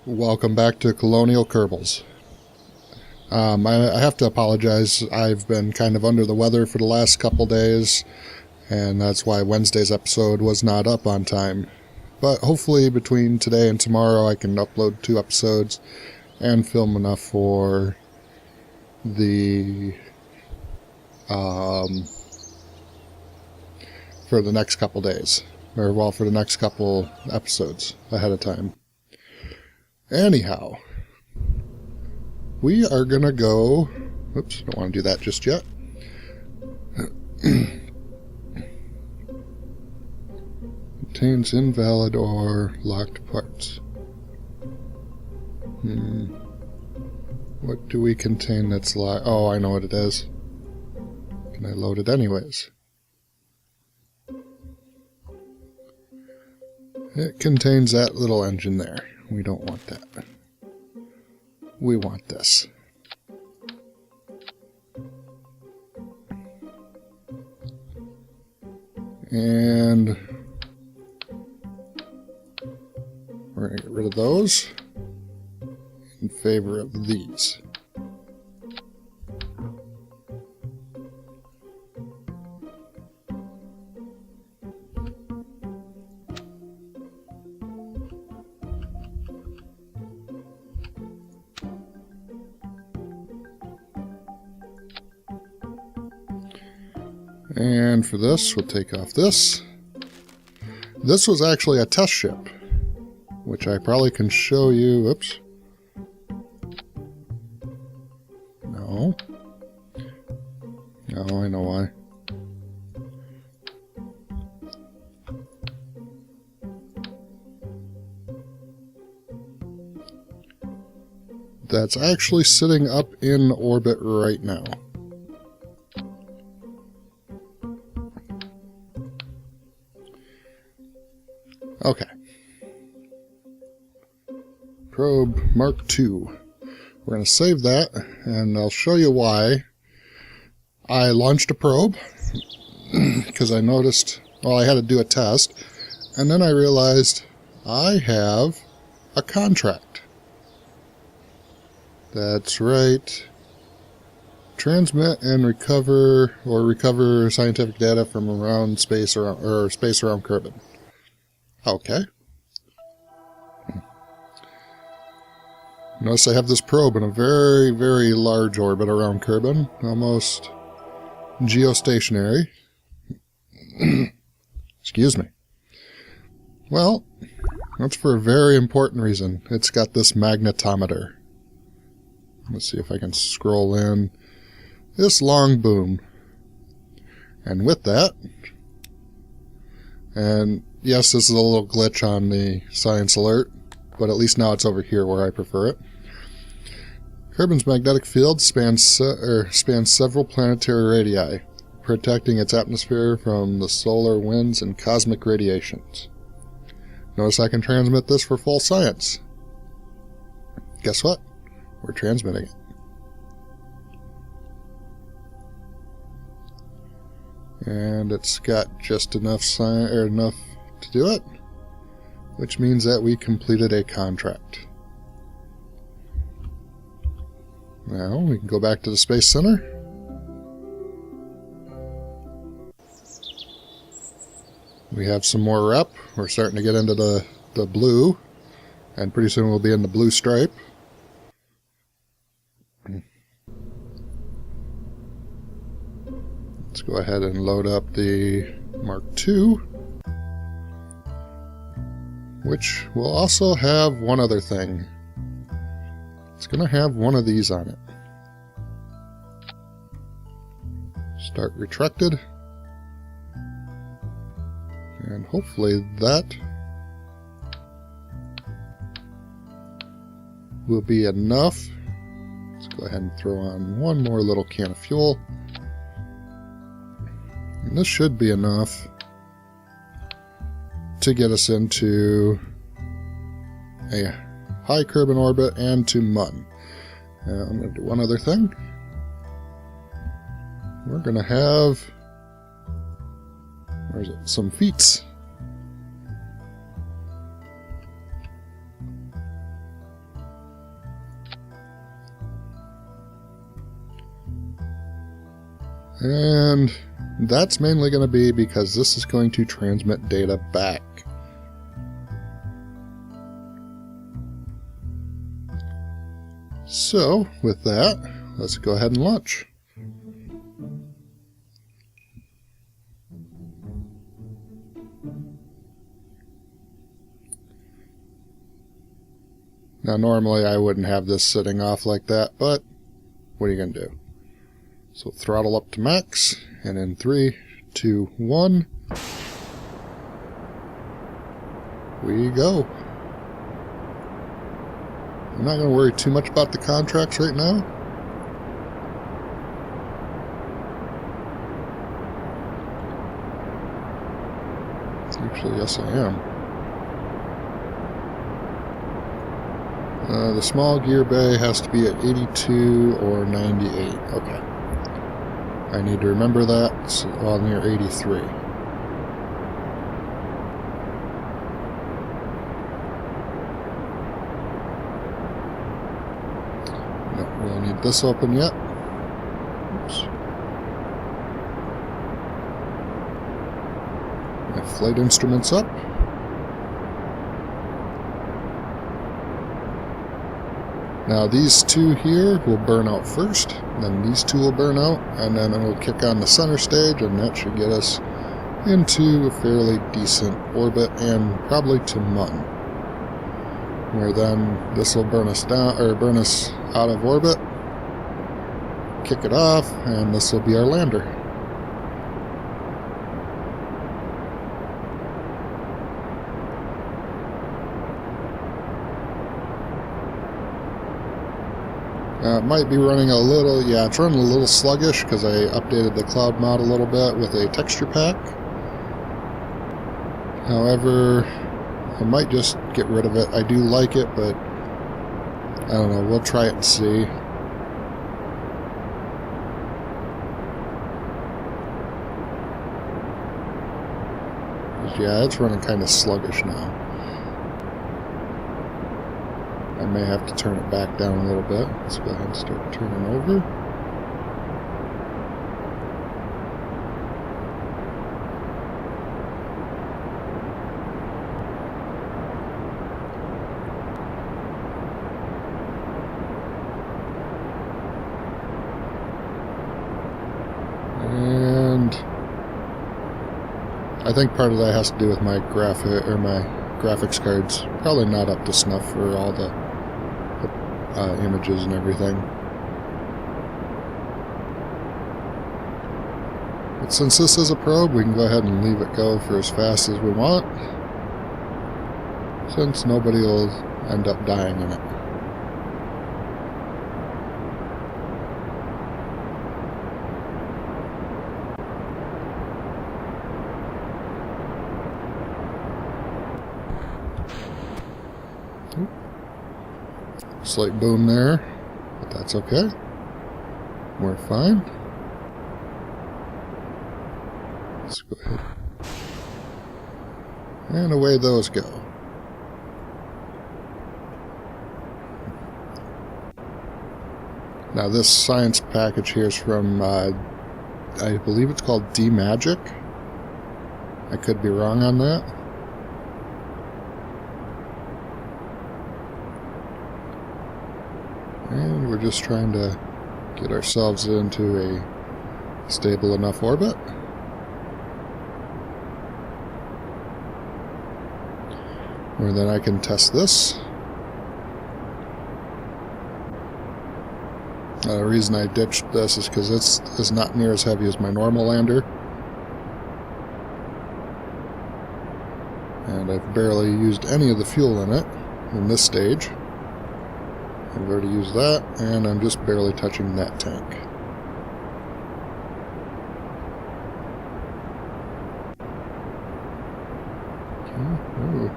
Welcome back to Colonial Kerbals. I have to apologize. I've been kind of under the weather for the last couple days, and that's why Wednesday's episode was not up on time. But hopefully between today and tomorrow I can upload 2 episodes and film enough for the next couple days. Or, well, for the next couple episodes ahead of time. Anyhow, we are gonna go... Oops, don't want to do that just yet. Contains invalid or locked parts. What do we contain that's locked? Oh, I know what it is. Can I load it anyways? It contains that little engine there. We don't want that. We want this. And we're going to get rid of those in favor of these. And for this, we'll take off this. This was actually a test ship, which I probably can show you. Oops. No. Oh, I know why. That's actually sitting up in orbit right now. Okay. Probe Mark II. We're going to save that, and I'll show you why. I launched a probe, because I noticed, well, I had to do a test, and then I realized I have a contract. That's right. Transmit and recover, or recover scientific data from around space, or space around Kerbin. Okay. Notice I have this probe in a very, very large orbit around Kerbin, almost geostationary. Excuse me. Well, that's for a very important reason. It's got this magnetometer. Let's see if I can scroll in. This long boom. And with that, and yes, this is a little glitch on the science alert, but at least now it's over here where I prefer it. Kerbin's magnetic field spans several planetary radii, protecting its atmosphere from the solar winds and cosmic radiations. Notice I can transmit this for full science. Guess what? We're transmitting it. And it's got just enough to do it, which means that we completed a contract. Now we can go back to the Space Center. We have some more rep. We're starting to get into the blue, and pretty soon we'll be in the blue stripe. Let's go ahead and load up the Mark II, which will also have one other thing. It's going to have one of these on it. Start retracted. And hopefully that will be enough. Let's go ahead and throw on one more little can of fuel. And this should be enough to get us into a high Kerbin orbit and to MUN. I'm going to do one other thing. We're going to have, where is it, some feats. And that's mainly going to be because this is going to transmit data back. So, with that, let's go ahead and launch. Now, normally I wouldn't have this sitting off like that, but what are you going to do? So, throttle up to max, and in 3, 2, 1, we go. I'm not going to worry too much about the contracts right now. Actually, yes I am. The small gear bay has to be at 82 or 98. Okay. I need to remember that. So, well, near 83. Don't really need this open yet. Oops. My flight instruments up. Now these two here will burn out first, then these two will burn out, and then it'll kick on the center stage, and that should get us into a fairly decent orbit, and probably to Mun, where then this will burn us down, or burn us out of orbit, kick it off, and this will be our lander. It might be running a little, yeah, it's running a little sluggish because I updated the cloud mod a little bit with a texture pack. However, I might just get rid of it. I do like it, but I don't know, we'll try it and see. Yeah, it's running kind of sluggish now. I may have to turn it back down a little bit. Let's go ahead and start turning over. And I think part of that has to do with my graphics cards. Probably not up to snuff for all the images and everything. But since this is a probe, we can go ahead and leave it go for as fast as we want, since nobody will end up dying in it. Slight boom there, but that's okay. We're fine. Let's go ahead. And away those go. Now this science package here is from, I believe it's called D-Magic. I could be wrong on that. And we're just trying to get ourselves into a stable enough orbit. Where then I can test this. The reason I ditched this is because it's not near as heavy as my normal lander. And I've barely used any of the fuel in it in this stage. I've already used that, and I'm just barely touching that tank. Okay.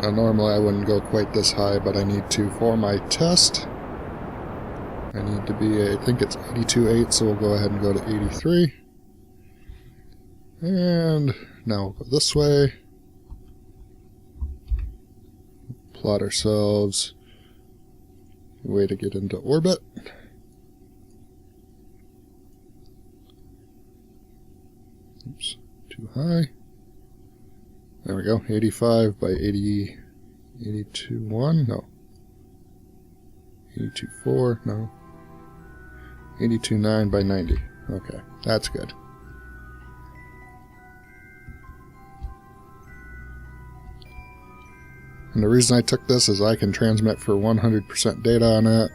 Now, normally I wouldn't go quite this high, but I need to for my test. I need to be, I think it's 82.8, so we'll go ahead and go to 83. And now we'll go this way. plot ourselves a way to get into orbit. Oops, too high. There we go, 85 by 80, 82.1, no. 82.4, no. 82.9 by 90. Okay, that's good. And the reason I took this is I can transmit for 100% data on it.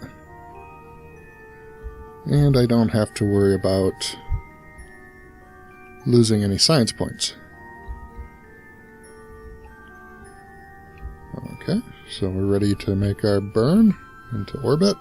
And I don't have to worry about losing any science points. Okay, so we're ready to make our burn into orbit.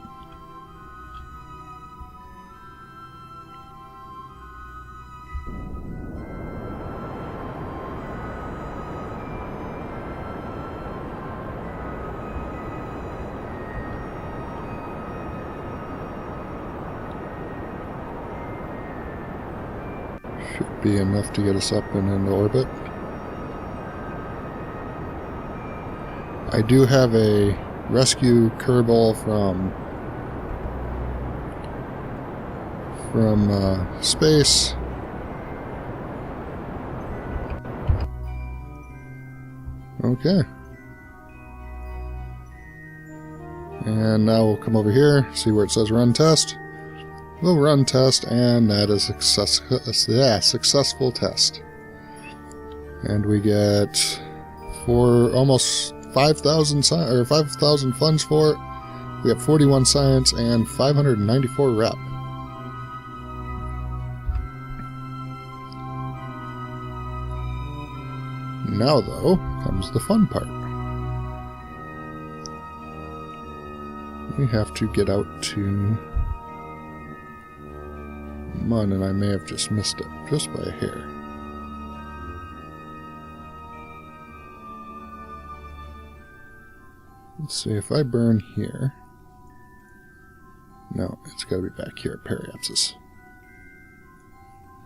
Should be enough to get us up and into orbit. I do have a rescue Kerbal from space. Okay. And now we'll come over here, see where it says run test. We'll run test, and that is a successful test. And we get almost 5,000 funds for it. We have 41 science and 594 rep. Now, though, comes the fun part. We have to get out to Mun, and I may have just missed it, just by a hair. Let's see, if I burn here... No, it's got to be back here at periapsis.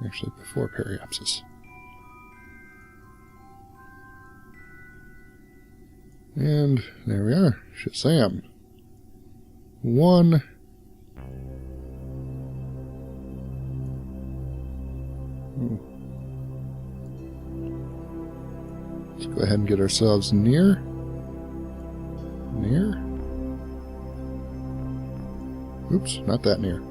Actually, before periapsis. And there we are. Shazam. 1. Oh. Let's go ahead and get ourselves near. Near? Oops, not that near.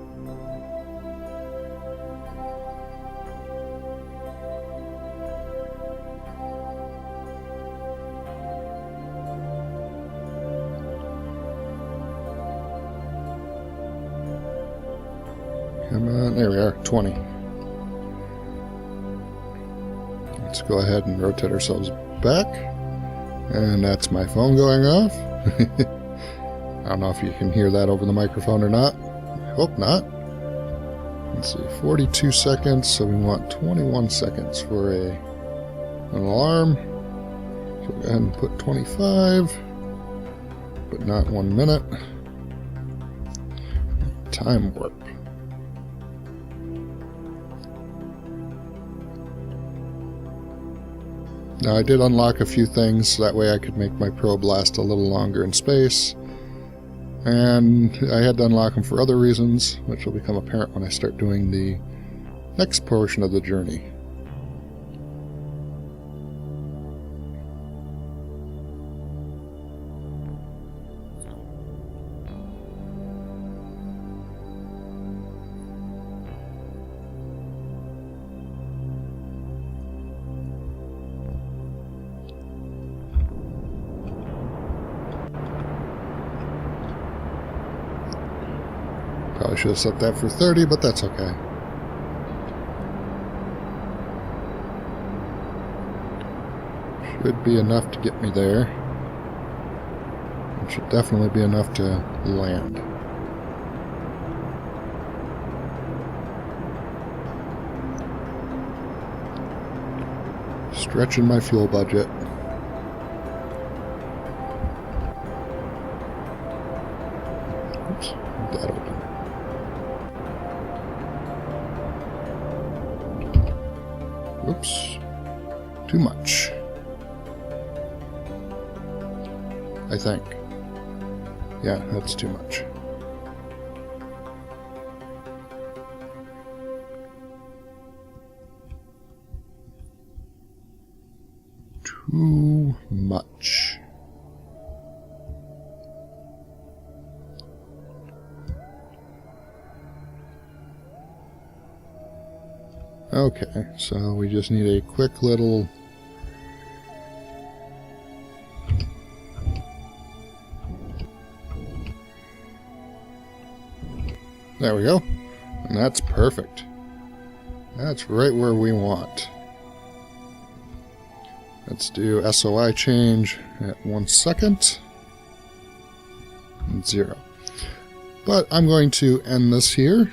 Come on, there we are, 20. Let's go ahead and rotate ourselves back. And that's my phone going off. I don't know if you can hear that over the microphone or not. I hope not. Let's see, 42 seconds, so we want 21 seconds for an alarm. So go ahead and put 25, but not 1 minute. Time warp. Now, I did unlock a few things, so that way I could make my probe last a little longer in space. And I had to unlock them for other reasons, which will become apparent when I start doing the next portion of the journey. Probably should have set that for 30, but that's okay. Should be enough to get me there. It should definitely be enough to land. Stretching my fuel budget. Oops, leave that open. Oops, too much. I think. Yeah, that's too much. Too much. Okay, so we just need a quick little... There we go. And that's perfect. That's right where we want. Let's do SOI change at 1 second. And 0. But I'm going to end this here.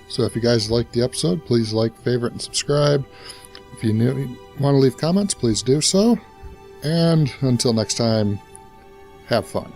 So if you guys liked the episode, please like, favorite, and subscribe. If you want to leave comments, please do so. And until next time, have fun.